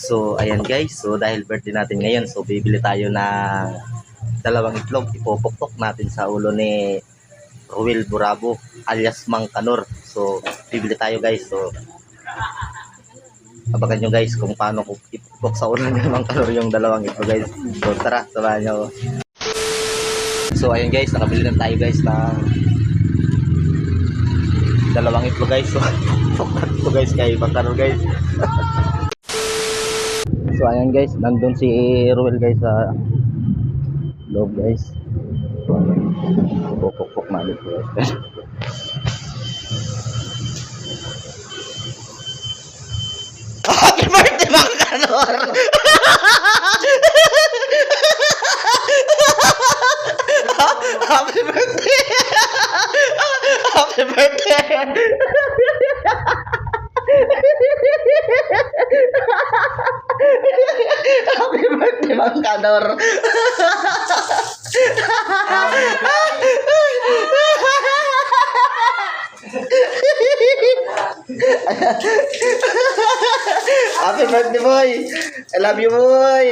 So, ayan guys. So, dahil birthday natin ngayon, so bibili tayo ng dalawang itlog. Ipopokpok natin sa ulo ni Ruel Burabo alias Mang Kanor. So, bibili tayo guys. So, abangan nyo guys kung paano ko ipopok sa ulo ni Mang Kanor yung dalawang itlog guys. So, tara, samahan nyo. So, ayan guys. Nakabili na tayo guys ng dalawang itlog guys. So, ito guys kay Mang Kanor guys. So ayan guys, nandun si Ruel guys sa loob guys. Pupok-pok na ulit guys. Happy birthday Mang Kanor! Happy birthday! Happy birthday! Happy birthday Mang Kanor. Happy birthday boy. I love you boy.